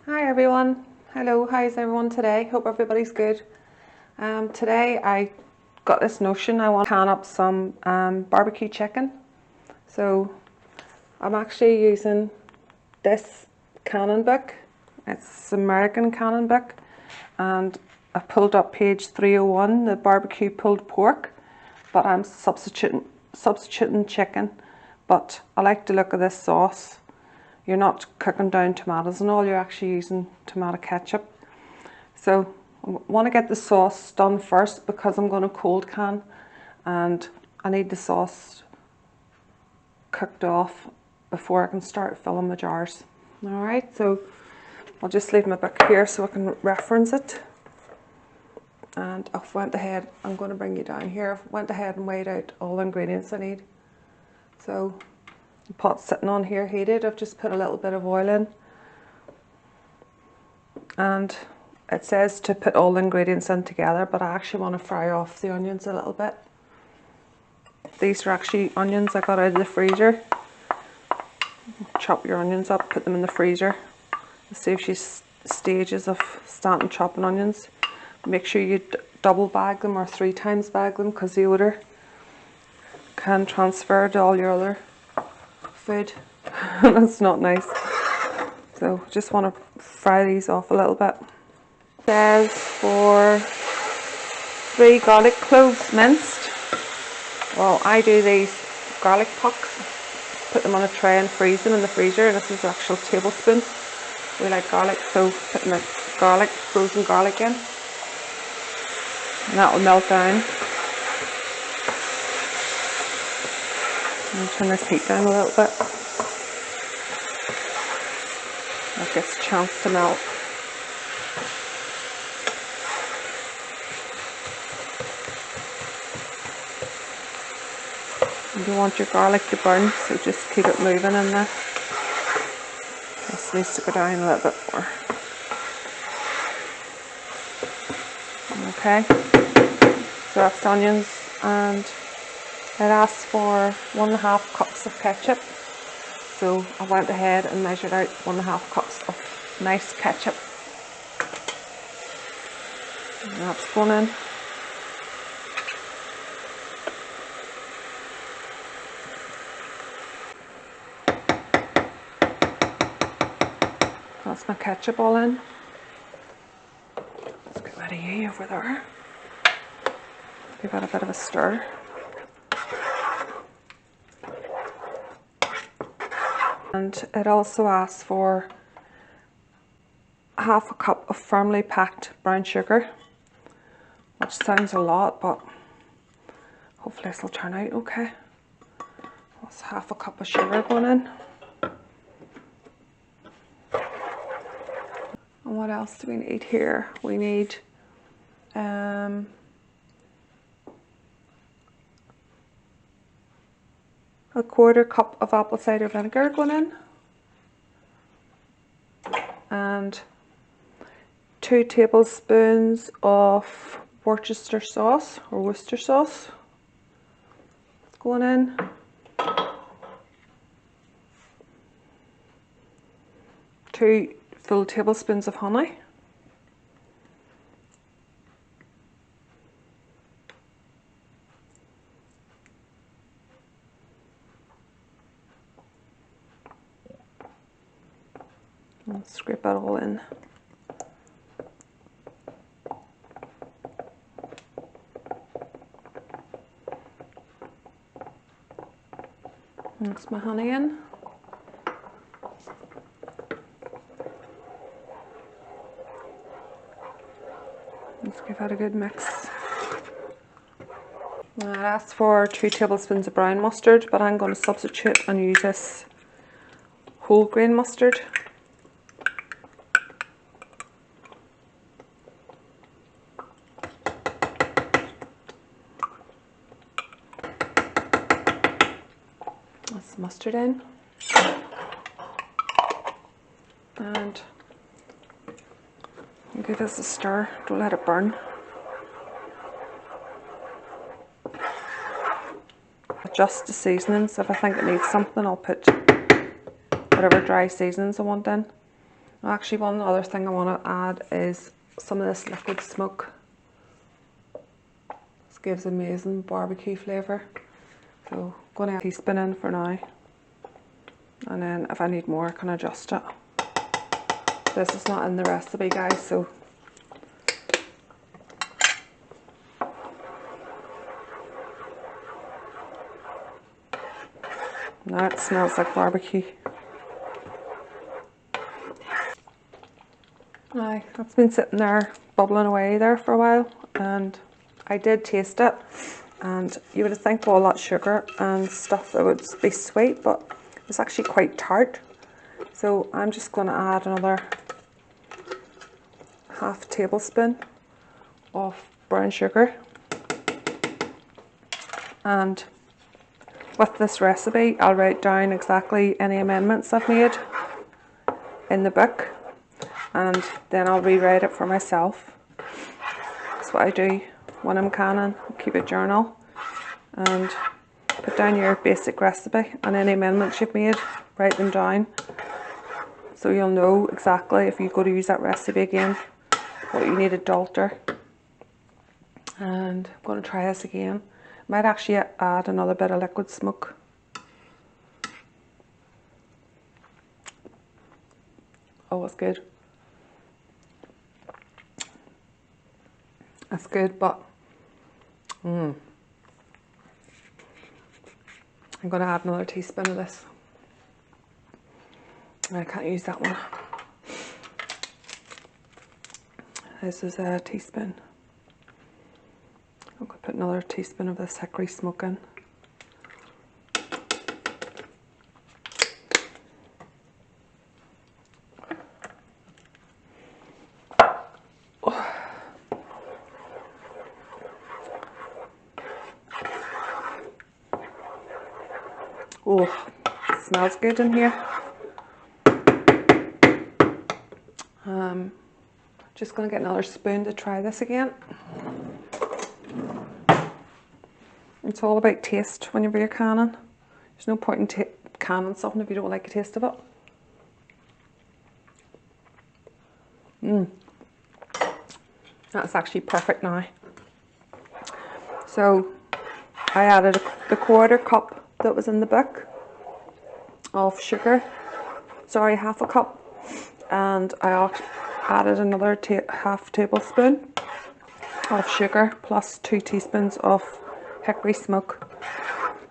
Hi everyone. Hello, how's everyone today? Hope everybody's good. Today I got this notion I want to can up some barbecue chicken. So I'm actually using this canning book. It's American canning book, and I pulled up page 301, the barbecue pulled pork, but I'm substituting chicken. But I like the look of this sauce. You're not cooking down tomatoes and all, you're actually using tomato ketchup. So I want to get the sauce done first because I'm going to cold can, and I need the sauce cooked off before I can start filling the jars. Alright, so I'll just leave my book here so I can reference it. And I've went ahead, I'm going to bring you down here, I've went ahead and weighed out all the ingredients I need. So the pot's sitting on here heated. I've just put a little bit of oil in, and it says to put all the ingredients in together, but I actually want to fry off the onions a little bit. These are actually onions I got out of the freezer. Chop your onions up, put them in the freezer. It saves you stages of starting chopping onions. Make sure you double bag them or 3 times bag them, because the odour can transfer to all your other food. That's not nice. So just want to fry these off a little bit. It says for 3 garlic cloves minced. Well, I do these garlic pucks, put them on a tray and freeze them in the freezer. This is an actual tablespoon. We like garlic, so putting the garlic, frozen garlic in, and that will melt down. And turn this heat down a little bit. That gets a chance to melt. You don't want your garlic to burn, so just keep it moving in there. This needs to go down a little bit more. Okay, so that's the onions, and it asks for 1.5 cups of ketchup. So I went ahead and measured out 1.5 cups of nice ketchup. And that's going in. That's my ketchup all in. Let's get rid of you over there. Give it a bit of a stir. And it also asks for 1/2 cup of firmly packed brown sugar, which sounds a lot, but hopefully this will turn out okay. That's 1/2 cup of sugar going in. And what else do we need here? We need a quarter cup of apple cider vinegar going in, and 2 tablespoons of Worcester sauce or Worcester sauce going in. Two full tablespoons of honey. And scrape that all in. Mix my honey in. Let's give that a good mix. Now it asks for 2 tablespoons of brown mustard, but I'm going to substitute and use this whole grain mustard. That's the mustard in. And give this a stir, don't let it burn. Adjust the seasonings. If I think it needs something, I'll put whatever dry seasonings I want in. Actually, one other thing I want to add is some of this liquid smoke. This gives amazing barbecue flavour. So I'm going to add a teaspoon in for now. And then if I need more, I can adjust it. This is not in the recipe, guys, so now it smells like barbecue. Aye, that's been sitting there bubbling away there for a while, and I did taste it, and you would think all that sugar and stuff it would be sweet, but it's actually quite tart. So I'm just going to add another half tablespoon of brown sugar. And with this recipe, I'll write down exactly any amendments I've made in the book, and then I'll rewrite it for myself. That's what I do when I'm canning. Keep a journal and put down your basic recipe and any amendments you've made, write them down, so you'll know exactly if you go to use that recipe again what you need to alter. And I'm going to try this again. Might actually add another bit of liquid smoke. Oh, it's good. That's good, but I'm going to add another teaspoon of this. I can't use that one. This is a teaspoon. I'm going to put another teaspoon of this hickory smoke in. Oh, it smells good in here. Just going to get another spoon to try this again. It's all about taste whenever you're canning. There's no point in canning something if you don't like the taste of it. That's actually perfect now. So I added the quarter cup that was in the book of sugar. Sorry, half a cup. And I added another half tablespoon of sugar plus 2 teaspoons of hickory smoke.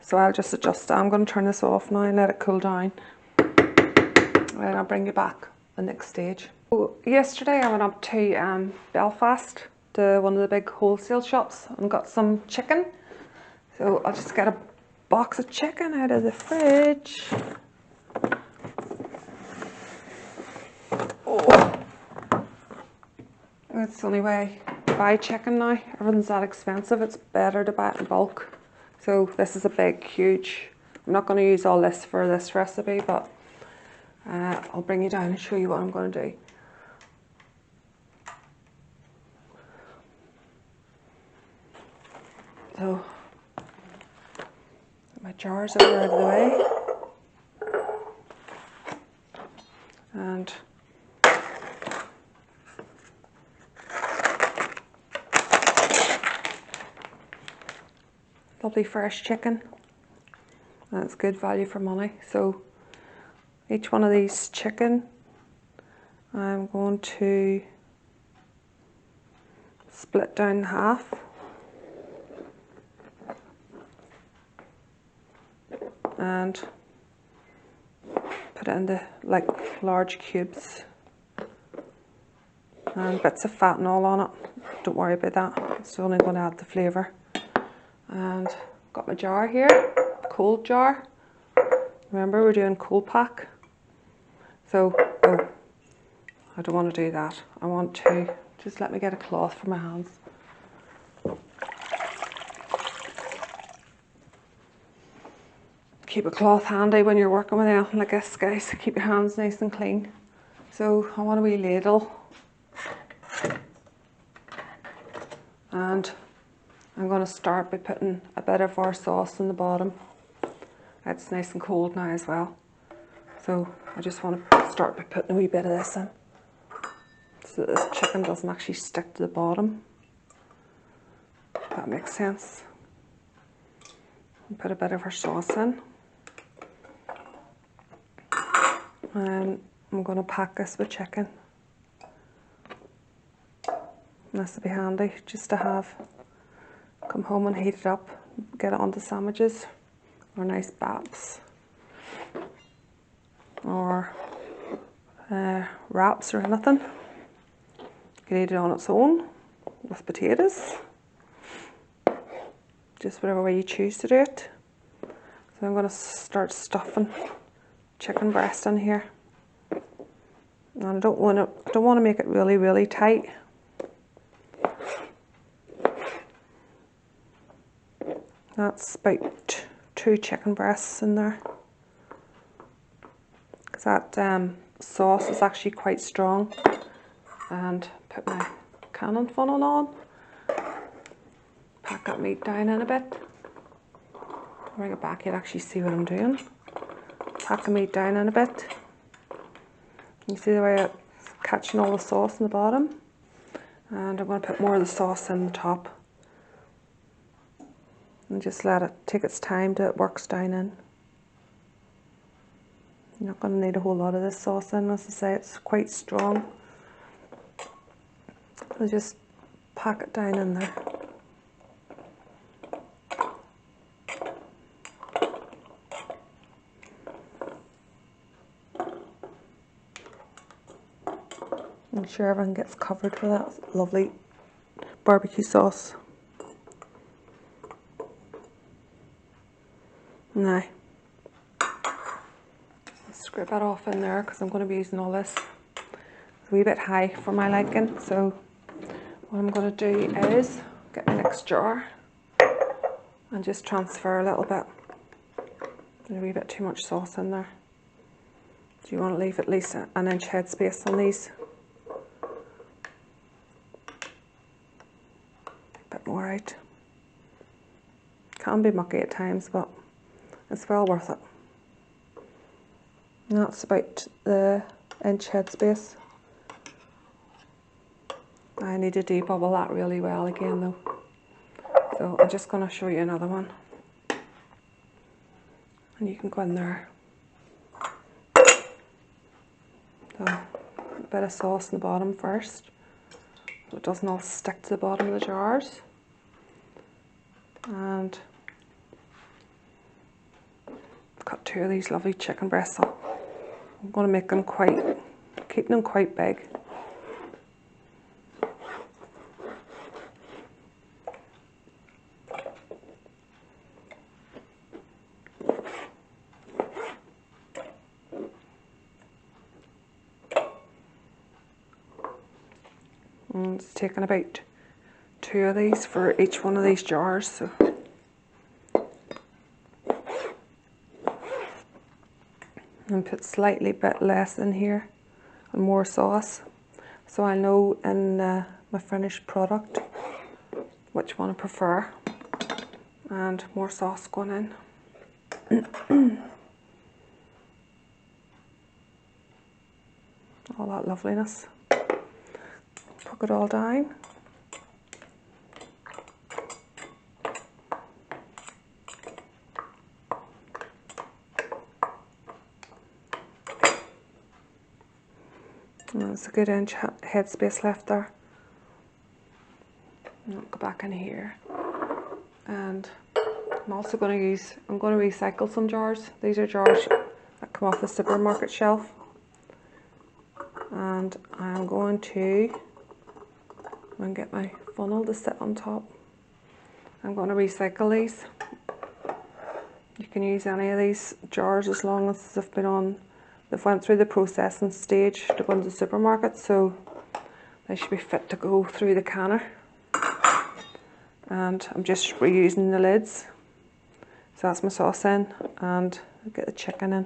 So I'll just adjust that. I'm going to turn this off now and let it cool down. And I'll bring you back the next stage. So yesterday I went up to Belfast to one of the big wholesale shops and got some chicken. So I'll just get a box of chicken out of the fridge. Oh, that's the only way to buy chicken now. Everything's that expensive. It's better to buy it in bulk. So this is a big, huge. I'm not going to use all this for this recipe, but I'll bring you down and show you what I'm going to do. So my jars over out of the way, and lovely fresh chicken. That's good value for money. So each one of these chicken I'm going to split down in half. And put it into like large cubes, and bits of fat and all on it. Don't worry about that, it's only going to add the flavour. And got my jar here, cold jar. Remember, we're doing cold pack. So, oh, I don't want to do that. I want to, just let me get a cloth for my hands. Keep a cloth handy when you're working with anything like this, guys. Keep your hands nice and clean. So I want a wee ladle. And I'm going to start by putting a bit of our sauce in the bottom. It's nice and cold now as well. So I just want to start by putting a wee bit of this in. so that this chicken doesn't actually stick to the bottom. If that makes sense. And put a bit of our sauce in. And I'm going to pack this with chicken. And this will be handy just to have, come home and heat it up, get it onto sandwiches or nice baps or wraps or anything. You can eat it on its own with potatoes, just whatever way you choose to do it. So I'm going to start stuffing chicken breast in here, and I don't want to make it really tight. That's about 2 chicken breasts in there, because that sauce is actually quite strong. And put my cannon funnel on, pack that meat down in a bit, bring it back, you'll actually see what I'm doing. Pack the meat down in a bit. You see the way it's catching all the sauce in the bottom, and I'm going to put more of the sauce in the top and just let it take its time till it works down in. You're not going to need a whole lot of this sauce in, as I say, it's quite strong. So just pack it down in there. Make sure everything gets covered with that lovely barbecue sauce. Now, let's scrape that off in there, because I'm going to be using all this. It's a wee bit high for my liking, so what I'm going to do is get my next jar and just transfer a little bit. There's a wee bit too much sauce in there. So you want to leave at least an inch head space on these. A bit more out. Can be mucky at times, but it's well worth it. And that's about the inch head space. I need to debubble that really well again though. So I'm just going to show you another one. And you can go in there. So a bit of sauce in the bottom first, so it doesn't all stick to the bottom of the jars. And I've got 2 of these lovely chicken breasts up. I'm going to make them keep them quite big. And it's taken about 2 of these for each one of these jars. So and put slightly bit less in here and more sauce, so I know in my finished product which one I prefer. And more sauce going in. All that loveliness. Put it all down. And there's a good inch head space left there. And I'll go back in here. And I'm also going to recycle some jars. These are jars that come off the supermarket shelf. And I'm going to get my funnel to sit on top. I'm going to recycle these. You can use any of these jars as long as they've went through the processing stage to go into the supermarket, so they should be fit to go through the canner. And I'm just reusing the lids. So that's my sauce in, and I'll get the chicken in.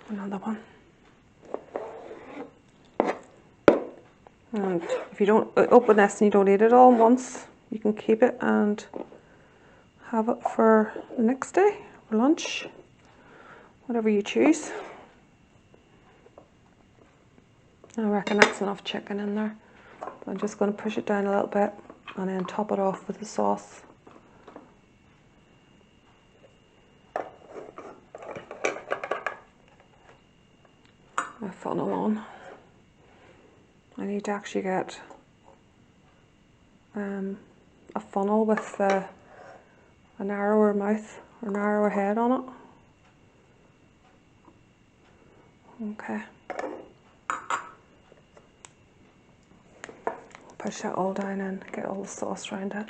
Another one. And if you don't open this and you don't eat it all at once, you can keep it and have it for the next day, for lunch, whatever you choose. I reckon that's enough chicken in there. I'm just going to push it down a little bit and then top it off with the sauce. My funnel on. I need to actually get a funnel with a narrower mouth or narrower head on it. Okay. Push that all down and get all the sauce around it.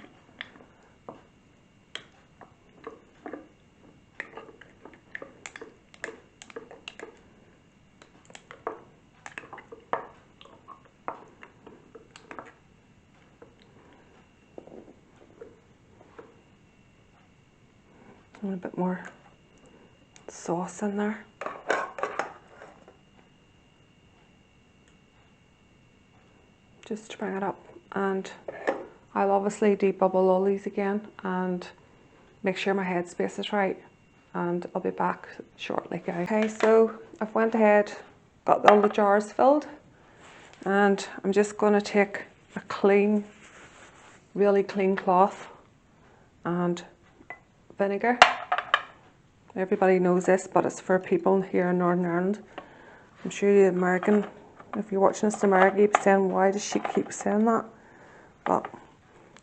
And a bit more sauce in there. Just to bring it up, and I'll obviously debubble all these again and make sure my headspace is right, and I'll be back shortly, guys. Okay, so I've went ahead, got all the jars filled, and I'm just going to take a clean, really clean cloth and vinegar. Everybody knows this, but it's for people here in Northern Ireland. I'm sure the American, if you're watching this in America, you'll be saying, why does she keep saying that? But,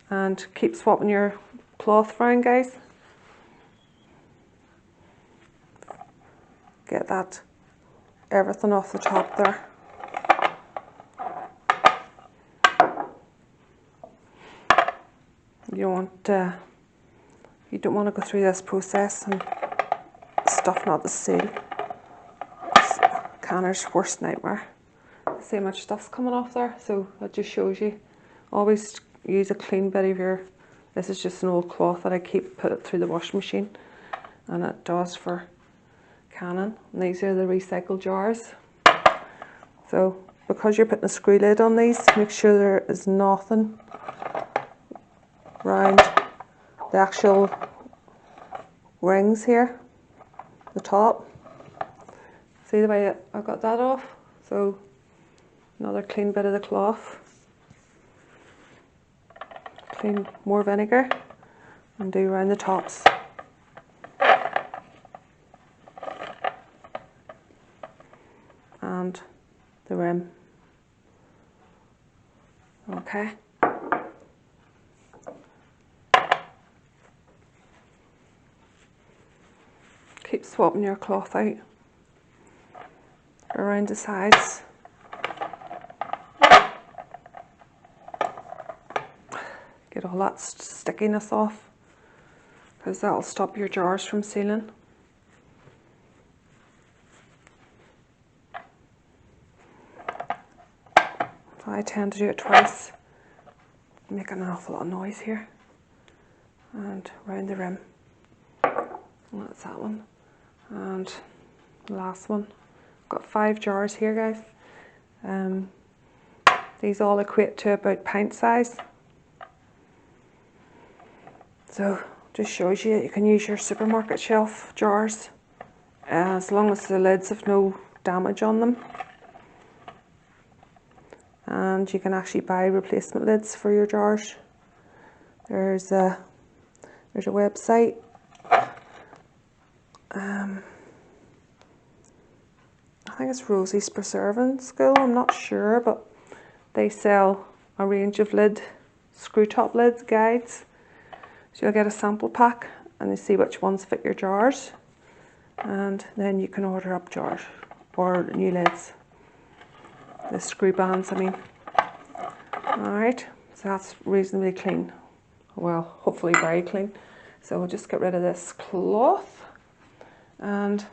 and keep swapping your cloth around, guys. Get that, everything off the top there. You don't want to go through this process and stuff not to seal. It's canner's worst nightmare. See how much stuff's coming off there, so that just shows you. Always use a clean bit of your, this is just an old cloth that I keep, put it through the washing machine, and it does for canning. And these are the recycled jars. So because you're putting a screw lid on these, make sure there is nothing around the actual rings here, the top. See the way I got that off? So another clean bit of the cloth, clean more vinegar, and do around the tops. And the rim. Okay. Keep swapping your cloth out around the sides. Get all that stickiness off, because that'll stop your jars from sealing. So I tend to do it twice, making an awful lot of noise here. And around the rim. And that's that one. And the last one. Got 5 jars here, guys. These all equate to about pint size. So just shows you that you can use your supermarket shelf jars as long as the lids have no damage on them. And you can actually buy replacement lids for your jars. There's a website. I think it's Rosie's Preserving School, I'm not sure, but they sell a range of screw top lids guides. So you'll get a sample pack and you see which ones fit your jars, and then you can order up jars or new lids, the screw bands I mean. Alright, so that's reasonably clean, well hopefully very clean. So we'll just get rid of this cloth, and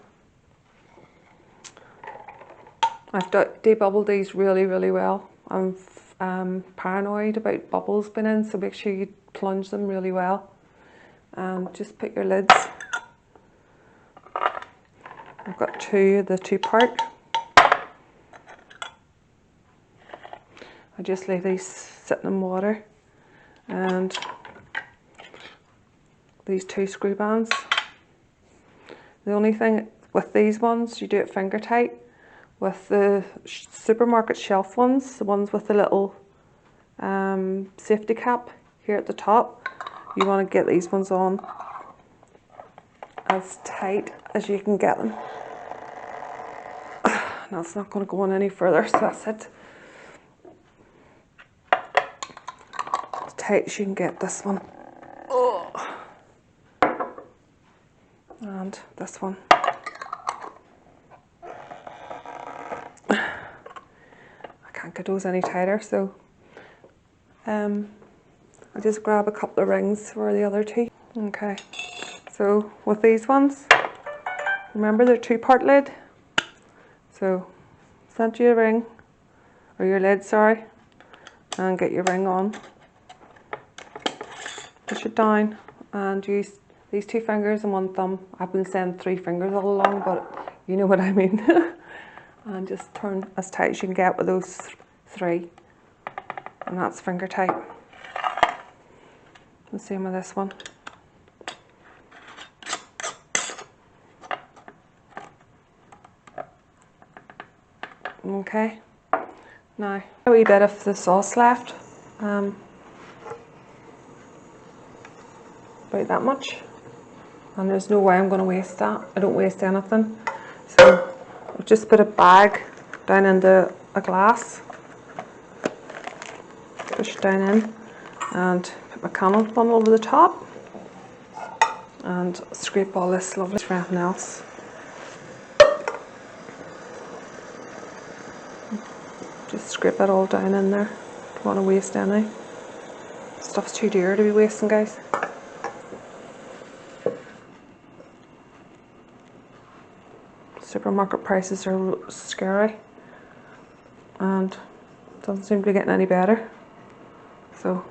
I've debubbled these really well. I'm paranoid about bubbles being in, so make sure you plunge them really well. Just put your lids I've got the two-part. I just leave these sitting in water, and these two screw bands. The only thing with these ones, you do it finger tight. With the supermarket shelf ones, the ones with the little safety cap here at the top, you want to get these ones on as tight as you can get them. Now it's not going to go on any further, so that's it. As tight as you can get this one. Oh. And this one. Can't get those any tighter, so I'll just grab a couple of rings for the other two. Okay, so with these ones, remember they're two-part lid, so center your ring, or your lid, sorry, and get your ring on. Push it down and use these two fingers and one thumb. I've been saying 3 fingers all along, but you know what I mean. And just turn as tight as you can get with those 3, and that's finger tight. The same with this one. Okay, now a wee bit of the sauce left, about that much, and there's no way I'm going to waste that. I don't waste anything, so I've just put a bag down into a glass, push it down in, and put my candle funnel over the top, and scrape all this lovely for anything else. Just scrape it all down in there. Don't want to waste any. Stuff's too dear to be wasting, guys. Supermarket prices are scary, and it doesn't seem to be getting any better. So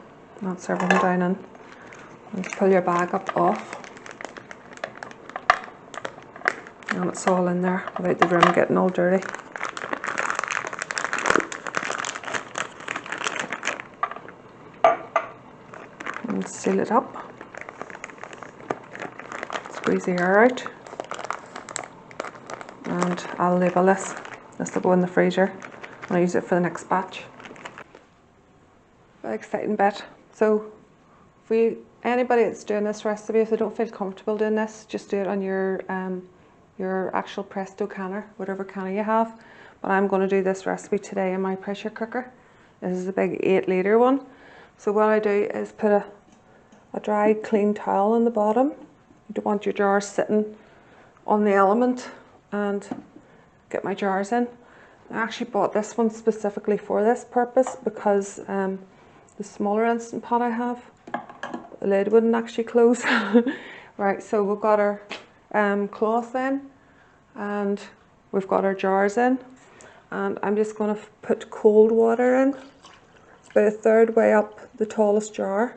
that's everything down in. And pull your bag up off, and it's all in there without the room getting all dirty. And seal it up. Squeeze the air out. And I'll label this. This will go in the freezer, and I'll use it for the next batch. Very exciting bit. So for anybody that's doing this recipe, if they don't feel comfortable doing this, just do it on your actual Presto canner, whatever canner you have. But I'm going to do this recipe today in my pressure cooker. This is a big 8-litre one. So what I do is put a dry clean towel on the bottom. You don't want your jars sitting on the element, and get my jars in. I actually bought this one specifically for this purpose because the smaller Instant Pot I have, the lid wouldn't actually close. Right, so we've got our cloth in, and we've got our jars in, and I'm just going to put cold water in. It's about 1/3 way up the tallest jar.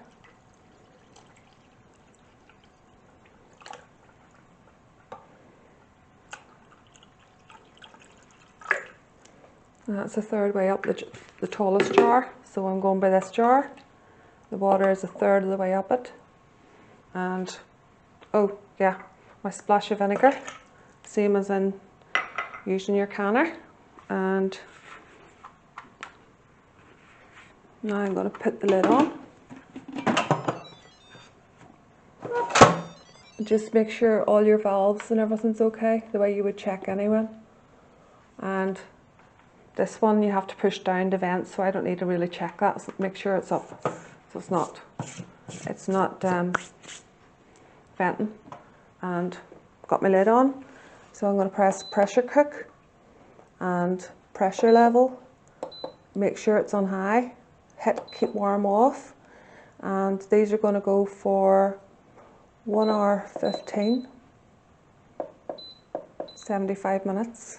And that's 1/3 way up the tallest jar, so I'm going by this jar. The water is 1/3 of the way up it. And, oh yeah, my splash of vinegar, same as in using your canner. And now I'm going to put the lid on. Just make sure all your valves and everything's okay, the way you would check anyway. And this one you have to push down to vent, so I don't need to really check that. So make sure it's up, so it's not venting. And got my lid on, so I'm going to press pressure cook and pressure level. Make sure it's on high. Hit keep warm off, and these are going to go for 1 hour 15, 75 minutes.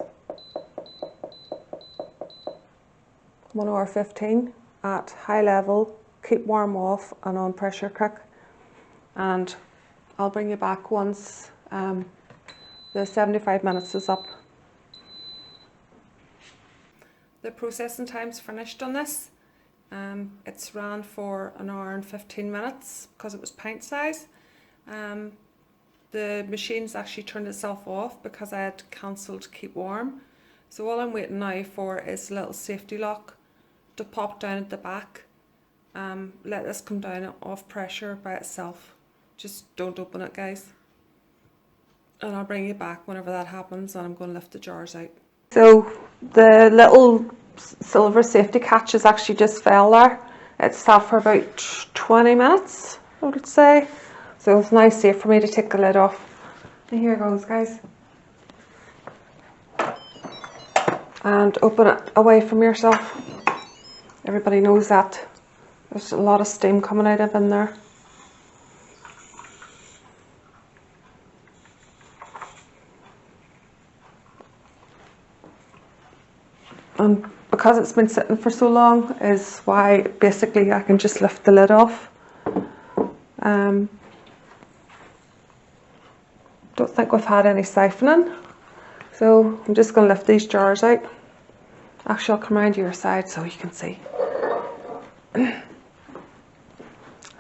1 hour 15 at high level, keep warm off, and on pressure cook. And I'll bring you back once The 75 minutes is up. The processing time's finished on this. It's ran for an hour and 15 minutes because it was pint size. The machine's actually turned itself off because I had cancelled keep warm. So all I'm waiting now for is a little safety lock to pop down at the back. Let this come down off pressure by itself. Just don't open it, guys. And I'll bring you back whenever that happens, and I'm going to lift the jars out. So the little silver safety catch has actually just fell there. It's sat for about 20 minutes, I would say. So it's now safe for me to take the lid off. And here goes, guys. And open it away from yourself. Everybody knows that. There's a lot of steam coming out of in there. And because it's been sitting for so long is why basically I can just lift the lid off. Don't think we've had any siphoning, so I'm just going to lift these jars out. Actually, I'll come around to your side so you can see. And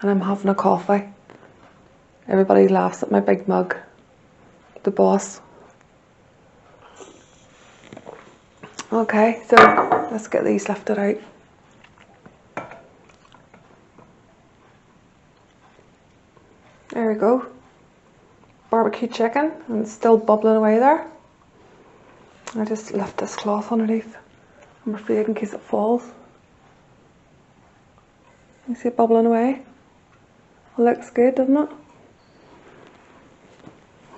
I'm having a coffee. Everybody laughs at my big mug. The boss. Okay, so let's get these lifted out. There we go. Barbecue chicken, and it's still bubbling away there. I just lift this cloth underneath. I'm afraid in case it falls. You see it bubbling away? It looks good, doesn't it?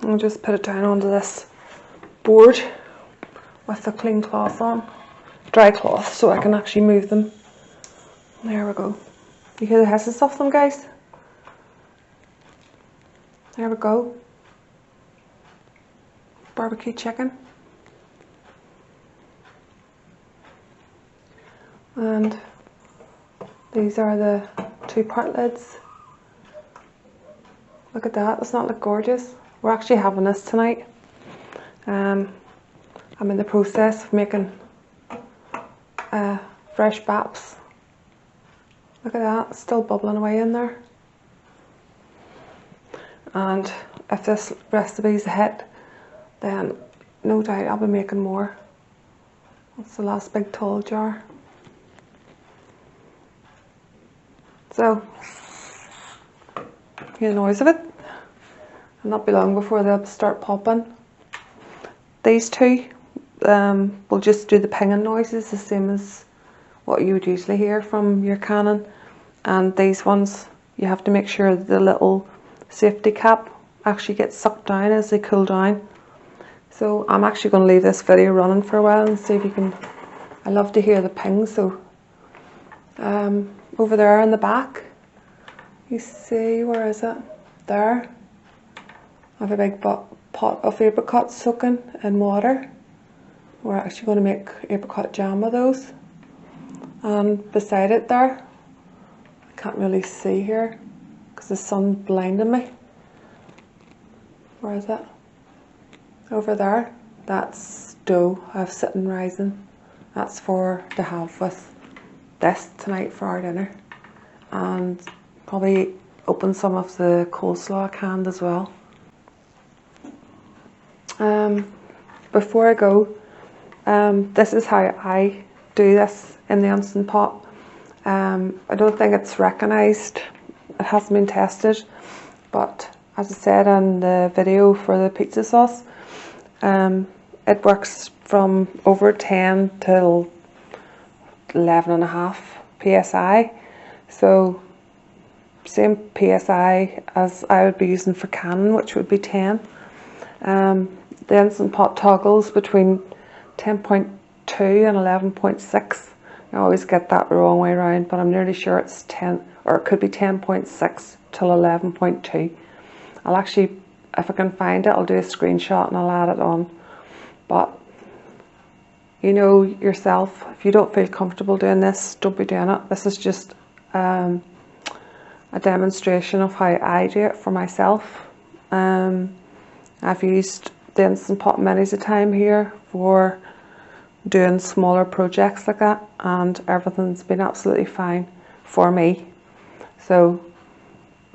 I'll just put it down onto this board with the clean cloth on, dry cloth, so I can actually move them. There we go. You hear the hisses of them, guys? There we go. Barbecue chicken. And these are the 2-part lids. Look at that, doesn't that look gorgeous? We're actually having this tonight. I'm in the process of making fresh baps. Look at that, it's still bubbling away in there. And if this recipe's a hit, then no doubt I'll be making more. That's the last big tall jar. So, hear the noise of it. It'll not be long before they'll start popping. These two will just do the pinging noises, the same as what you would usually hear from your cannon. And these ones, you have to make sure that the little safety cap actually gets sucked down as they cool down. So I'm actually going to leave this video running for a while and see if you can. I love to hear the ping. So over there in the back, you see, where is it? There. I have a big pot of apricots soaking in water. We're actually going to make apricot jam with those. And beside it there, I can't really see here because the sun's blinding me. Where is it? Over there. That's dough I've sitting rising. That's for to have with this tonight for our dinner. And probably open some of the coleslaw I canned as well. Before I go, this is how I do this in the Instant Pot. I don't think it's recognised, it hasn't been tested, but as I said in the video for the pizza sauce, it works from over 10 till 11.5 psi. So same psi as I would be using for canning, which would be 10. The Instant Pot toggles between 10.2 and 11.6. I always get that the wrong way around, but I'm nearly sure it's 10, or it could be 10.6 till 11.2. I'll actually, if I can find it, I'll do a screenshot and I'll add it on. But you know yourself, if you don't feel comfortable doing this, don't be doing it. This is just a demonstration of how I do it for myself. I've used the Instant Pot many's a time here for doing smaller projects like that, and everything's been absolutely fine for me. So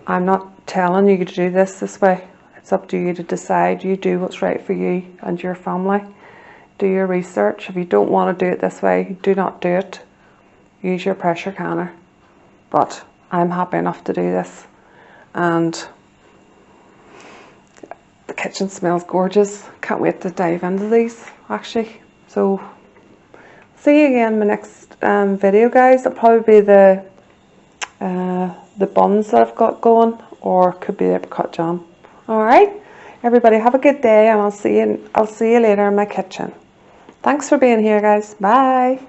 I'm not telling you to do this way. It's up to you to decide. You do what's right for you and your family. Do your research. If you don't want to do it this way, do not do it. Use your pressure canner. But I'm happy enough to do this, and the kitchen smells gorgeous. Can't wait to dive into these actually. So see you again in my next video, guys. It'll probably be the buns that I've got going, or could be the apricot jam. All right, everybody have a good day, and I'll see you later in my kitchen. Thanks for being here, guys. Bye.